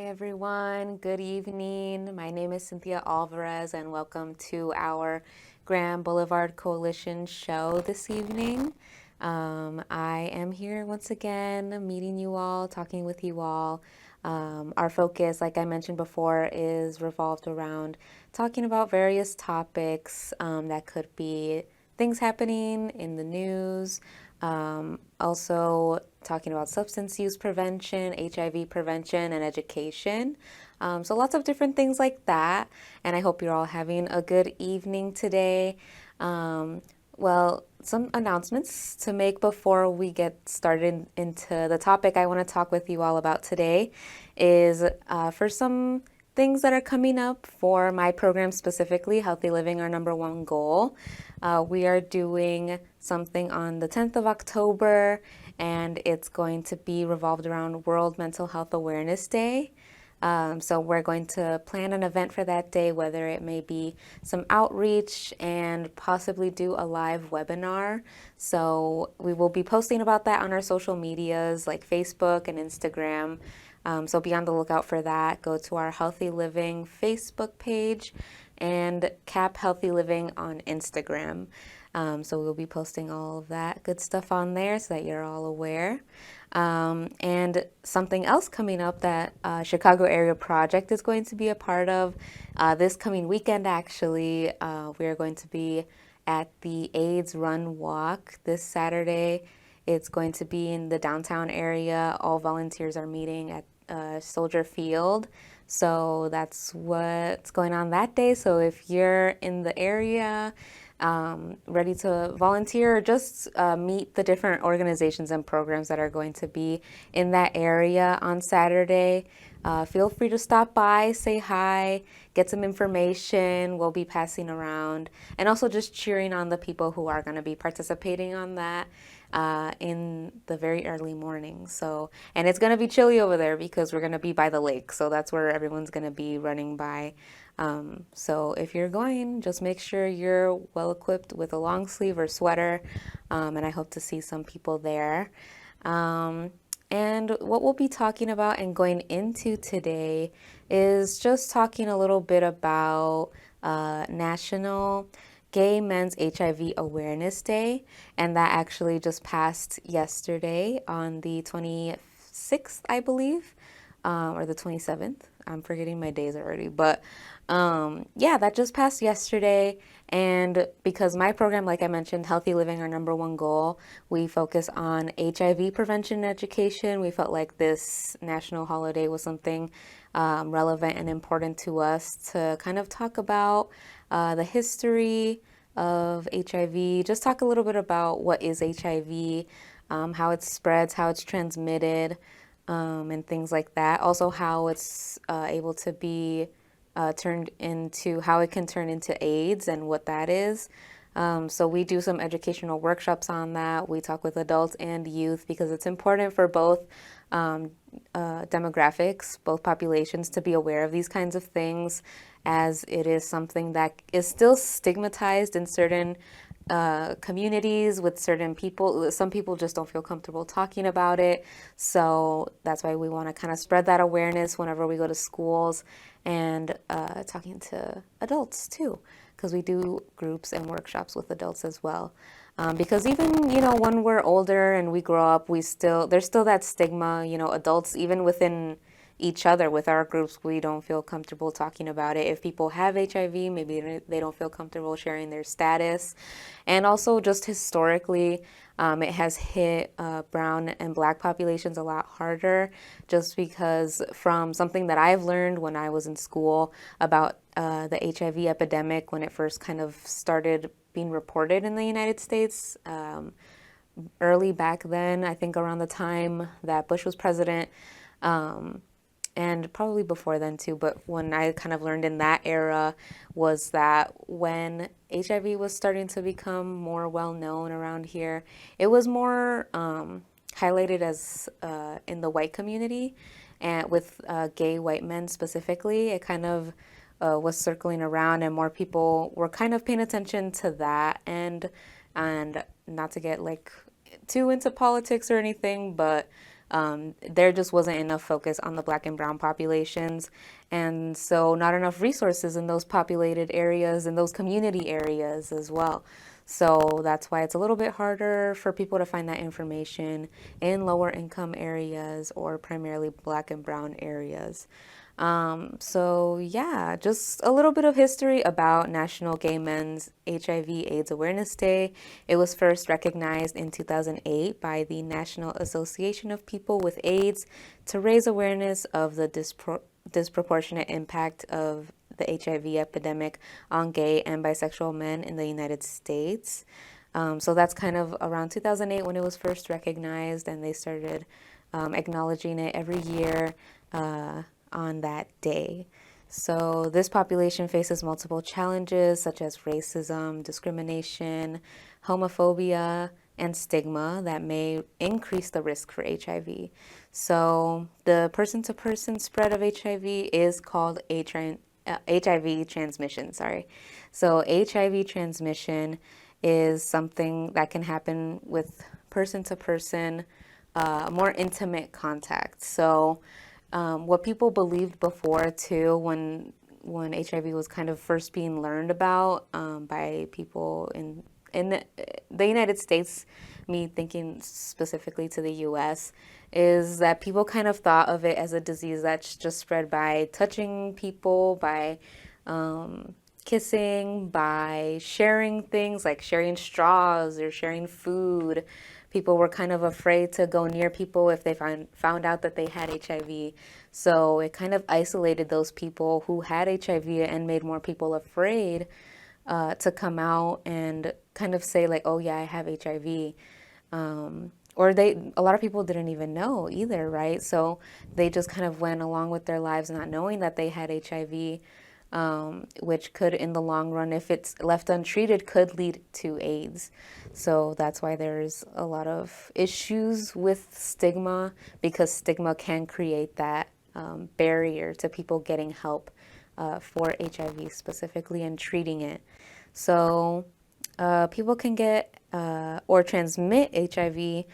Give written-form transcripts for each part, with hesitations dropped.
Everyone. Good evening. My name is Cynthia Alvarez, and welcome to our Grand Boulevard Coalition show this evening. I am here once again, meeting you all, talking with you all. Our focus, like I mentioned before, is revolved around talking about various topics that could be things happening in the news, also talking about substance use prevention, HIV prevention, and education. So lots of different things like that. And I hope you're all having a good evening today. Some announcements to make before we get started into the topic I want to talk with you all about today is for some things that are coming up for my program specifically, Healthy Living, our number one goal. We are doing something on the 10th of October, and it's going to be revolved around World Mental Health Awareness Day. So we're going to plan an event for that day, whether it may be some outreach and possibly do a live webinar. So we will be posting about that on our social medias like Facebook and Instagram. So be on the lookout for that. Go to our Healthy Living Facebook page and Cap Healthy Living on Instagram. So we'll be posting all of that good stuff on there so that you're all aware. And something else coming up that Chicago Area Project is going to be a part of this coming weekend, actually. We are going to be at the AIDS Run Walk this Saturday. It's going to be in the downtown area. All volunteers are meeting at Soldier Field. So that's what's going on that day. So if you're in the area, ready to volunteer or just meet the different organizations and programs that are going to be in that area on Saturday, feel free to stop by, say hi, get some information. We'll be passing around and also just cheering on the people who are going to be participating on that in the very early morning. So, and it's going to be chilly over there because we're going to be by the lake. So that's where everyone's going to be running by. So if you're going, just make sure you're well equipped with a long sleeve or sweater. And I hope to see some people there. And what we'll be talking about and going into today is just talking a little bit about National Gay Men's HIV Awareness Day. And that actually just passed yesterday on the 26th, I believe, or the 27th. I'm forgetting my days already, but that just passed yesterday. And because my program, like I mentioned, Healthy Living, our number one goal, we focus on HIV prevention and education. We felt like this national holiday was something relevant and important to us to kind of talk about the history of HIV, just talk a little bit about what is HIV, how it spreads, how it's transmitted, and things like that. Also, how it's able to be turned into, how it can turn into AIDS and what that is. So we do some educational workshops on that. We talk with adults and youth because it's important for both demographics, both populations, to be aware of these kinds of things, as it is something that is still stigmatized in certain communities with certain people. Some people just don't feel comfortable talking about it. So that's why we want to kind of spread that awareness whenever we go to schools and talking to adults too, because we do groups and workshops with adults as well. Because even, when we're older and we grow up, there's still that stigma, adults, even within each other, with our groups, we don't feel comfortable talking about it. If people have HIV, maybe they don't feel comfortable sharing their status. And also just historically, it has hit brown and black populations a lot harder, just because from something that I've learned when I was in school about the HIV epidemic when it first kind of started being reported in the United States, early back then, I think around the time that Bush was president, and probably before then too, but when I kind of learned in that era was that when HIV was starting to become more well known around here, it was more highlighted as in the white community, and with gay white men specifically. It kind of was circling around, and more people were kind of paying attention to that, and not to get like too into politics or anything, but There just wasn't enough focus on the Black and brown populations, and so not enough resources in those populated areas and those community areas as well. So that's why it's a little bit harder for people to find that information in lower income areas or primarily Black and brown areas. So yeah, just a little bit of history about National Gay Men's HIV/AIDS Awareness Day. It was first recognized in 2008 by the National Association of People with AIDS to raise awareness of the disproportionate impact of the HIV epidemic on gay and bisexual men in the United States. So that's kind of around 2008 when it was first recognized, and they started acknowledging it every year on that day. So this population faces multiple challenges such as racism, discrimination, homophobia, and stigma that may increase the risk for HIV. So the person-to-person spread of HIV is called HIV transmission, sorry. So HIV transmission is something that can happen with person-to-person, more intimate contact. So what people believed before too, when HIV was kind of first being learned about by people in the United States, me thinking specifically to the U.S., is that people kind of thought of it as a disease that's just spread by touching people, by kissing, by sharing things like sharing straws or sharing food. People were kind of afraid to go near people if they found out that they had HIV. So it kind of isolated those people who had HIV and made more people afraid to come out and kind of say like, oh yeah, I have HIV. Or a lot of people didn't even know either, right? So they just kind of went along with their lives not knowing that they had HIV, which could, in the long run, if it's left untreated, could lead to AIDS. So that's why there's a lot of issues with stigma, because stigma can create that barrier to people getting help for HIV specifically and treating it. So people can get or transmit HIV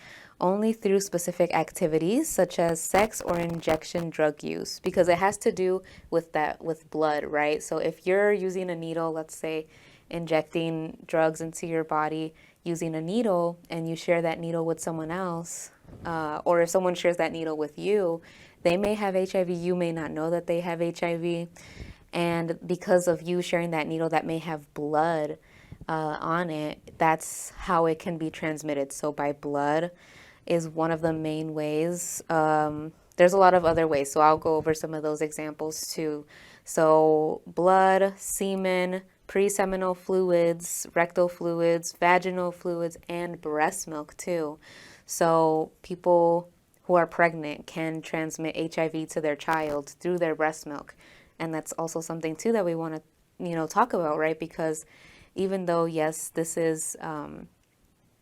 only through specific activities such as sex or injection drug use, because it has to do with blood, right? So if you're using a needle, let's say injecting drugs into your body using a needle, and you share that needle with someone else, or if someone shares that needle with you, they may have HIV, you may not know that they have HIV, and because of you sharing that needle that may have blood on it, that's how it can be transmitted. So by blood is one of the main ways. There's a lot of other ways, so I'll go over some of those examples too. So blood, semen, pre-seminal fluids, rectal fluids, vaginal fluids, and breast milk too. So people who are pregnant can transmit HIV to their child through their breast milk. And that's also something too that we want to, talk about, right? Because even though, yes, this is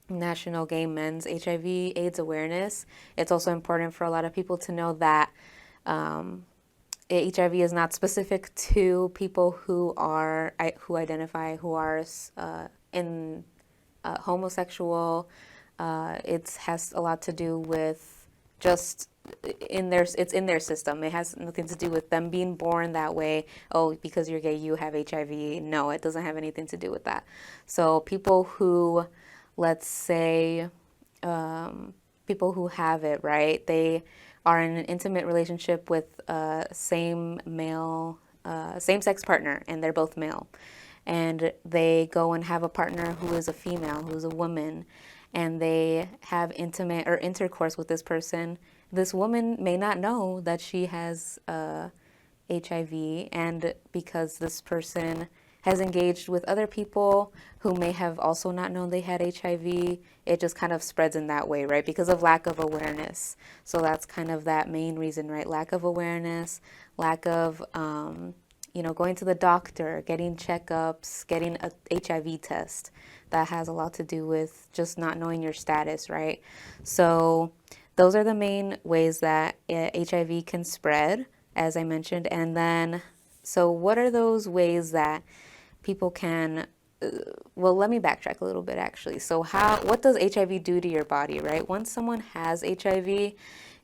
National Gay Men's HIV/AIDS Awareness, it's also important for a lot of people to know that HIV is not specific to people who identify who are in homosexual. It has a lot to do with just it's in their system. It has nothing to do with them being born that way. Oh, because you're gay, you have HIV. No, it doesn't have anything to do with that. So people who, let's say, people who have it, right? They are in an intimate relationship with a same-sex partner, and they're both male. And they go and have a partner who is a female, who is a woman, and they have intimate or intercourse with this person. This woman may not know that she has HIV, and because this person has engaged with other people who may have also not known they had HIV, it just kind of spreads in that way, right? Because of lack of awareness. So that's kind of that main reason, right? Lack of awareness, lack of, going to the doctor, getting checkups, getting a HIV test. That has a lot to do with just not knowing your status, right? So those are the main ways that HIV can spread, as I mentioned. And then, so what are those ways that people can, well, let me backtrack a little bit actually. So what does HIV do to your body, right? Once someone has HIV,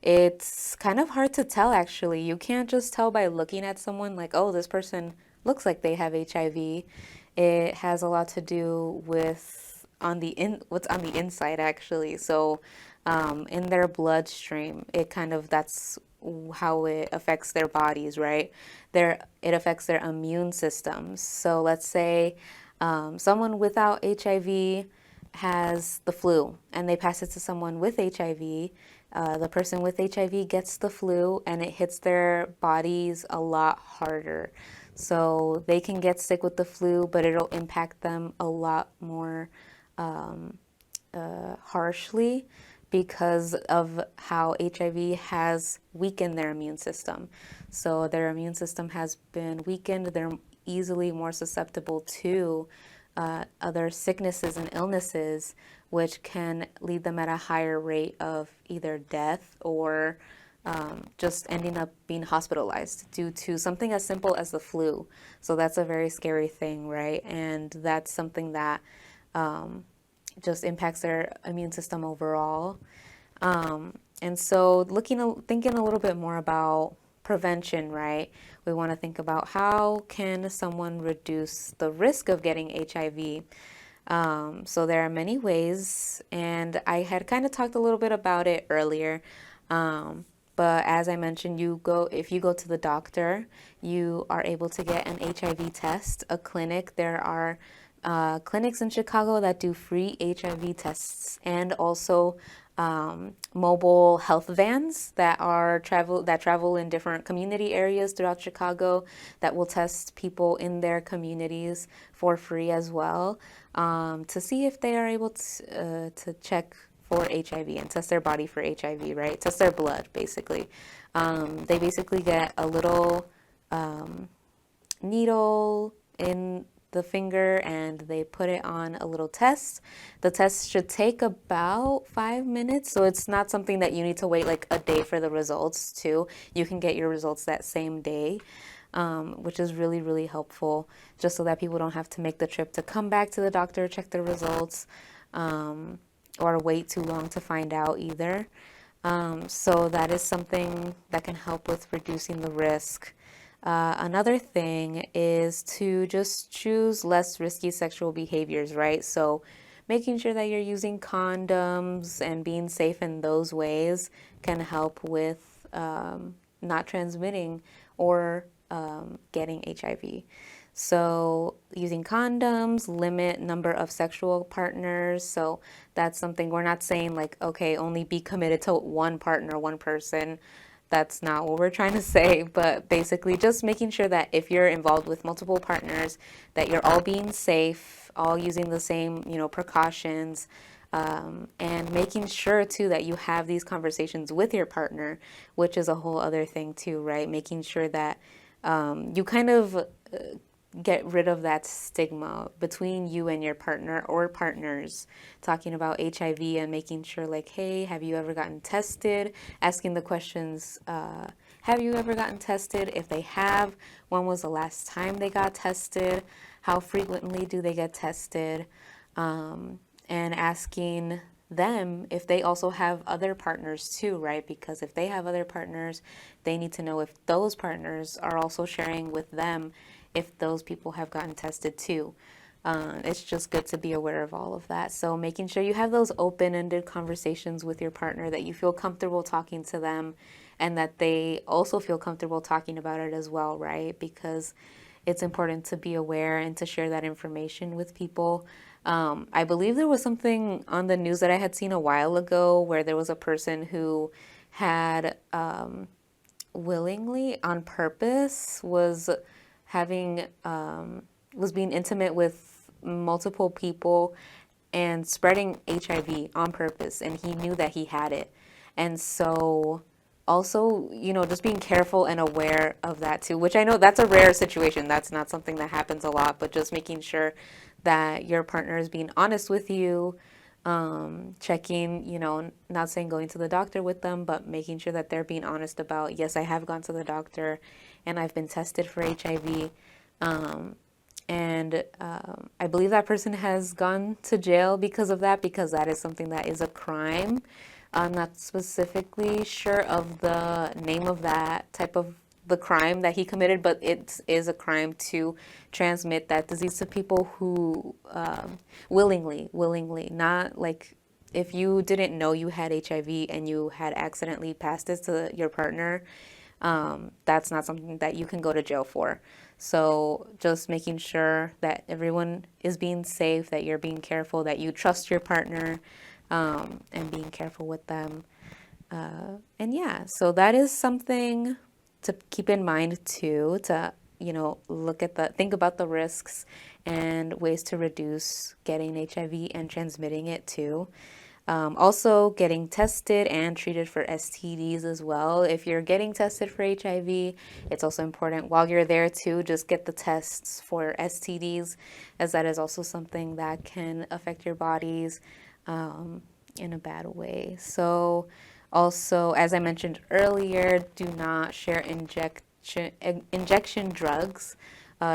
it's kind of hard to tell actually. You can't just tell by looking at someone like, oh, this person looks like they have HIV. It has a lot to do with what's on the inside actually. So in their bloodstream, it kind of that's how it affects their bodies, right? It affects their immune systems. So let's say someone without HIV has the flu and they pass it to someone with HIV. The person with HIV gets the flu and it hits their bodies a lot harder. So they can get sick with the flu, but it'll impact them a lot more harshly because of how HIV has weakened their immune system. So their immune system has been weakened. They're easily more susceptible to other sicknesses and illnesses, which can lead them at a higher rate of either death or just ending up being hospitalized due to something as simple as the flu. So that's a very scary thing, right? And that's something that just impacts their immune system overall. And so thinking a little bit more about prevention, right? We want to think about how can someone reduce the risk of getting HIV. So there are many ways, and I had kind of talked a little bit about it earlier. But as I mentioned, if you go to the doctor, you are able to get an HIV test, a clinic. There are clinics in Chicago that do free HIV tests, and also mobile health vans that travel in different community areas throughout Chicago that will test people in their communities for free as well, to see if they are able to check for HIV and test their body for HIV, right? Test their blood, basically. They basically get a little needle in the finger and they put it on a little test. The test should take about 5 minutes, so it's not something that you need to wait like a day for the results too. You can get your results that same day, which is really, really helpful, just so that people don't have to make the trip to come back to the doctor, check their results, or wait too long to find out either. So that is something that can help with reducing the risk. Another thing is to just choose less risky sexual behaviors, right? So making sure that you're using condoms and being safe in those ways can help with not transmitting or getting HIV. So using condoms, limit number of sexual partners. So that's something we're not saying like, okay, only be committed to one partner, one person. That's not what we're trying to say, but basically just making sure that if you're involved with multiple partners, that you're all being safe, all using the same, precautions, and making sure too that you have these conversations with your partner, which is a whole other thing too, right? Making sure that you kind of get rid of that stigma between you and your partner or partners, talking about HIV and making sure like, hey, have you ever gotten tested? Asking the questions, have you ever gotten tested? If they have, when was the last time they got tested? How frequently do they get tested? And asking them if they also have other partners too, right? Because if they have other partners, they need to know if those partners are also sharing with them, if those people have gotten tested too. It's just good to be aware of all of that. So making sure you have those open-ended conversations with your partner, that you feel comfortable talking to them and that they also feel comfortable talking about it as well, right? Because it's important to be aware and to share that information with people. I believe there was something on the news that I had seen a while ago where there was a person who had willingly, on purpose, was being intimate with multiple people and spreading HIV on purpose, and he knew that he had it. And so also, just being careful and aware of that too, which I know that's a rare situation. That's not something that happens a lot, but just making sure that your partner is being honest with you, checking, not saying going to the doctor with them, but making sure that they're being honest about, yes, I have gone to the doctor and I've been tested for HIV. And I believe that person has gone to jail because of that, because that is something that is a crime. I'm not specifically sure of the name of that type of the crime that he committed, but it is a crime to transmit that disease to people who willingly, not like if you didn't know you had HIV and you had accidentally passed this to your partner, that's not something that you can go to jail for. So just making sure that everyone is being safe, that you're being careful, that you trust your partner, and being careful with them. And yeah, so that is something to keep in mind too, to, think about the risks and ways to reduce getting HIV and transmitting it too. Also, getting tested and treated for STDs as well. If you're getting tested for HIV, it's also important while you're there to just get the tests for STDs, as that is also something that can affect your bodies in a bad way. So, also, as I mentioned earlier, do not share injection drugs.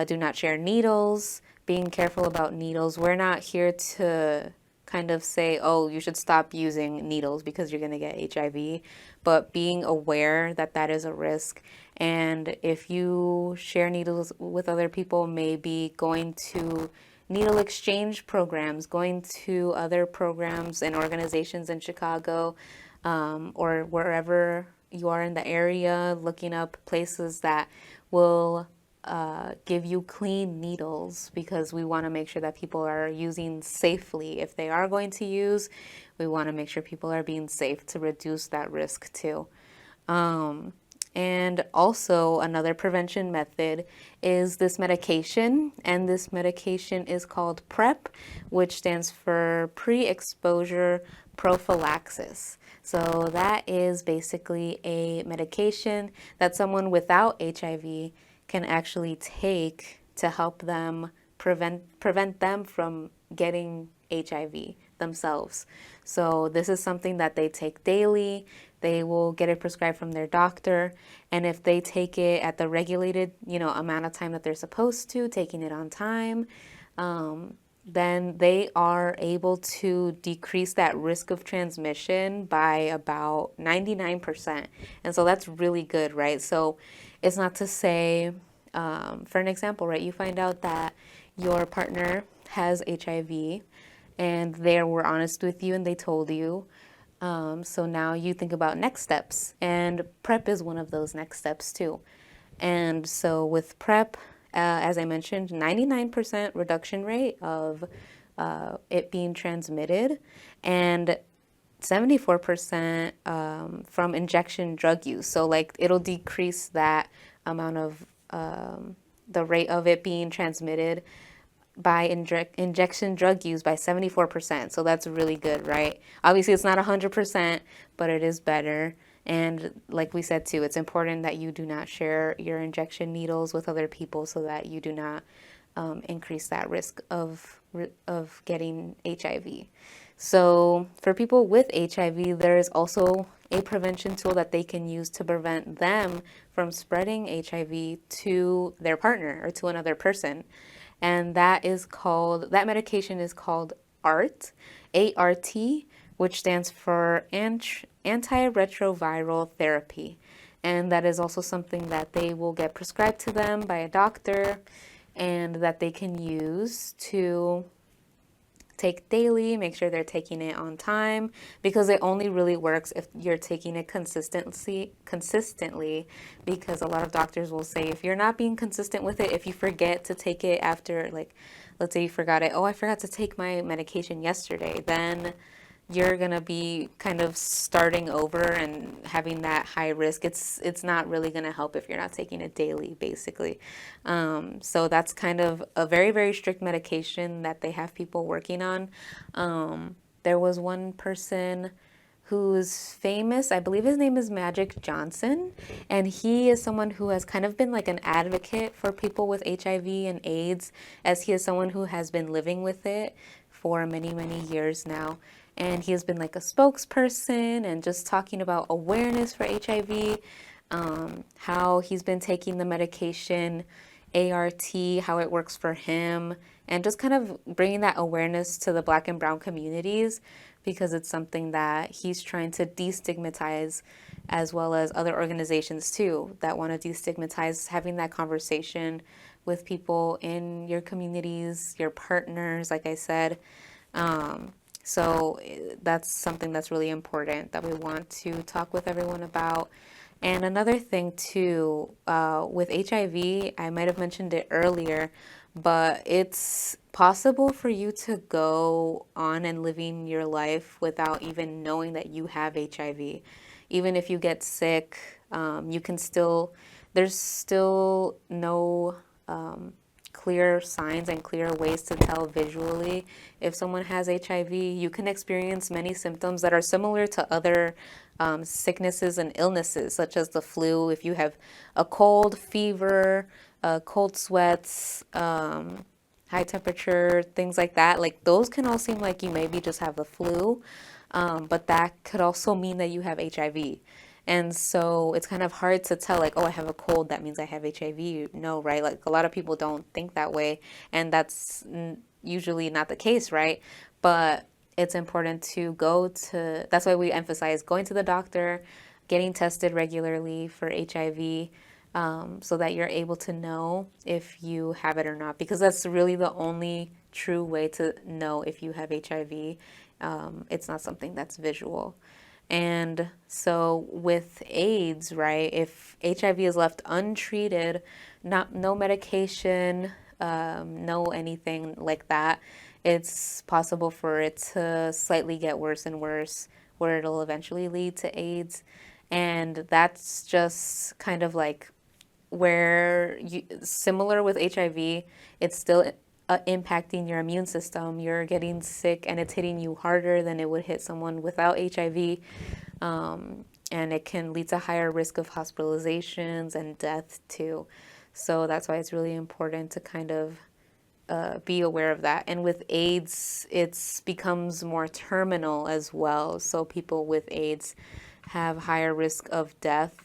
Do not share needles. Being careful about needles. We're not here to kind of say, oh, you should stop using needles because you're going to get HIV, but being aware that that is a risk. And if you share needles with other people, maybe going to needle exchange programs, going to other programs and organizations in Chicago, or wherever you are in the area, looking up places that will give you clean needles, because we want to make sure that people are using safely. If they are going to use, we want to make sure people are being safe to reduce that risk too. And also another prevention method is this medication, and this medication is called PrEP, which stands for pre-exposure prophylaxis. So that is basically a medication that someone without HIV can actually take to help them prevent them from getting HIV themselves. So this is something that they take daily. They will get it prescribed from their doctor, and if they take it at the regulated, amount of time that they're supposed to, taking it on time, then they are able to decrease that risk of transmission by about 99%. And so that's really good, right? So it's not to say, for an example, right, you find out that your partner has HIV and they were honest with you and they told you. So now you think about next steps, and PrEP is one of those next steps too. And so with PrEP, as I mentioned, 99% reduction rate of it being transmitted, and 74% from injection drug use. So like it'll decrease that amount of the rate of it being transmitted by injection drug use by 74%. So that's really good, right? Obviously, it's not 100%, but it is better. And like we said too, it's important that you do not share your injection needles with other people so that you do not increase that risk of getting HIV. So for people with HIV, there is also a prevention tool that they can use to prevent them from spreading HIV to their partner or to another person. And that medication is called ART, A-R-T, which stands for antiretroviral therapy. And that is also something that they will get prescribed to them by a doctor, and that they can use to take daily, make sure they're taking it on time, because it only really works if you're taking it consistently, because a lot of doctors will say if you're not being consistent with it, if you forget to take it after, like, let's say you forgot it, oh, I forgot to take my medication yesterday, then you're gonna be kind of starting over and having that high risk. It's not really gonna help if you're not taking it daily, basically. So that's kind of a very, very strict medication that they have people working on. There was one person who's famous. I believe his name is Magic Johnson, and he is someone who has kind of been like an advocate for people with HIV and AIDS, as he is someone who has been living with it for many, many years now. And he has been like a spokesperson and just talking about awareness for HIV, how he's been taking the medication ART, how it works for him, and just kind of bringing that awareness to the Black and brown communities, because it's something that he's trying to destigmatize, as well as other organizations too that want to destigmatize having that conversation with people in your communities, your partners, like I said. So that's something that's really important that we want to talk with everyone about. And another thing too, with HIV, I might have mentioned it earlier, but it's possible for you to go on and living your life without even knowing that you have HIV. Even if you get sick, you can still, there's still no clear signs and clear ways to tell visually if someone has HIV. You can experience many symptoms that are similar to other sicknesses and illnesses, such as the flu. If you have a cold, fever, cold sweats, high temperature, things like that, like those can all seem like you maybe just have the flu, but that could also mean that you have HIV. And so it's kind of hard to tell, like, oh, I have a cold, that means I have HIV. No, right? Like, a lot of people don't think that way. And that's usually not the case, right? But it's important to go to, that's why we emphasize going to the doctor, getting tested regularly for HIV, so that you're able to know if you have it or not. Because that's really the only true way to know if you have HIV. It's not something that's visual. And so with AIDS, right, if HIV is left untreated, no medication, no anything like that, it's possible for it to slightly get worse and worse, where it'll eventually lead to AIDS. And that's just kind of like where you, similar with HIV, it's still impacting your immune system. You're getting sick and it's hitting you harder than it would hit someone without HIV. And it can lead to higher risk of hospitalizations and death too. So that's why it's really important to kind of be aware of that. And with AIDS, it becomes more terminal as well. So people with AIDS have higher risk of death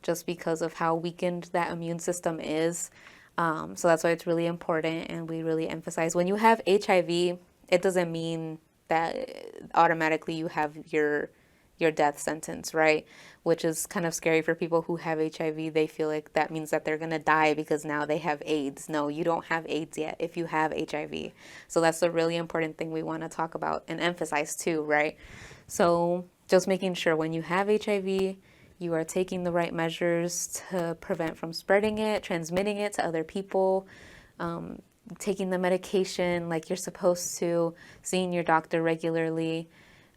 just because of how weakened that immune system is. So that's why it's really important, and we really emphasize when you have HIV, it doesn't mean that automatically you have your death sentence, right? Which is kind of scary for people who have HIV. They feel like that means that they're going to die because now they have AIDS. No, you don't have AIDS yet if you have HIV. So that's a really important thing we want to talk about and emphasize too, right? So just making sure when you have HIV, you are taking the right measures to prevent from spreading it, transmitting it to other people, taking the medication like you're supposed to, seeing your doctor regularly.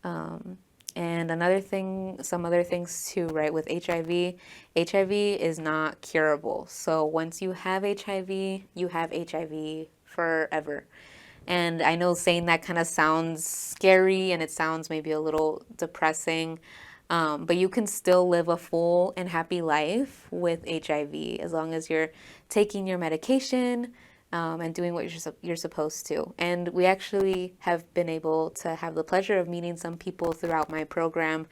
And another thing, some other things too, right, with HIV, HIV is not curable. So once you have HIV, you have HIV forever. And I know saying that kind of sounds scary and it sounds maybe a little depressing, but you can still live a full and happy life with HIV as long as you're taking your medication, and doing what you're supposed to. And we actually have been able to have the pleasure of meeting some people throughout my program,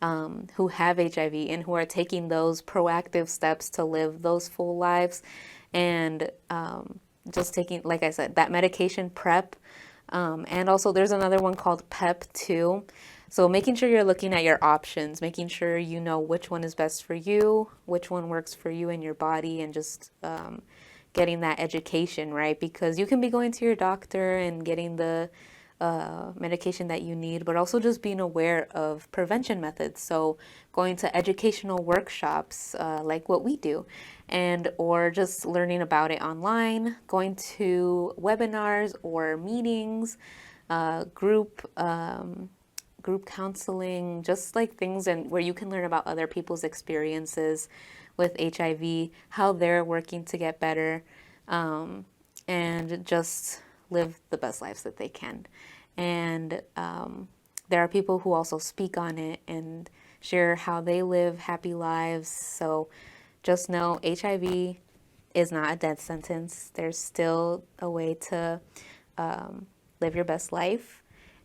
who have HIV and who are taking those proactive steps to live those full lives. And just taking, like I said, that medication PrEP. And also there's another one called PEP too. So making sure you're looking at your options, making sure you know which one is best for you, which one works for you and your body, and just getting that education, right? Because you can be going to your doctor and getting the medication that you need, but also just being aware of prevention methods. So going to educational workshops, like what we do, and or just learning about it online, going to webinars or meetings, group counseling, just like things and where you can learn about other people's experiences with HIV, how they're working to get better, and just live the best lives that they can. And there are people who also speak on it and share how they live happy lives. So just know HIV is not a death sentence. There's still a way to live your best life.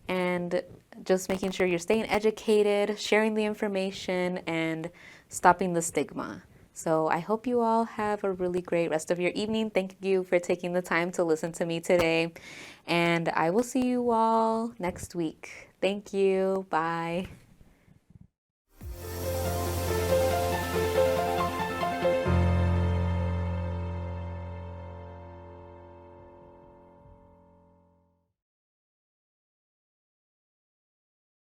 And just making sure you're staying educated, sharing the information, and stopping the stigma. So I hope you all have a really great rest of your evening. Thank you for taking the time to listen to me today. And I will see you all next week. Thank you. Bye.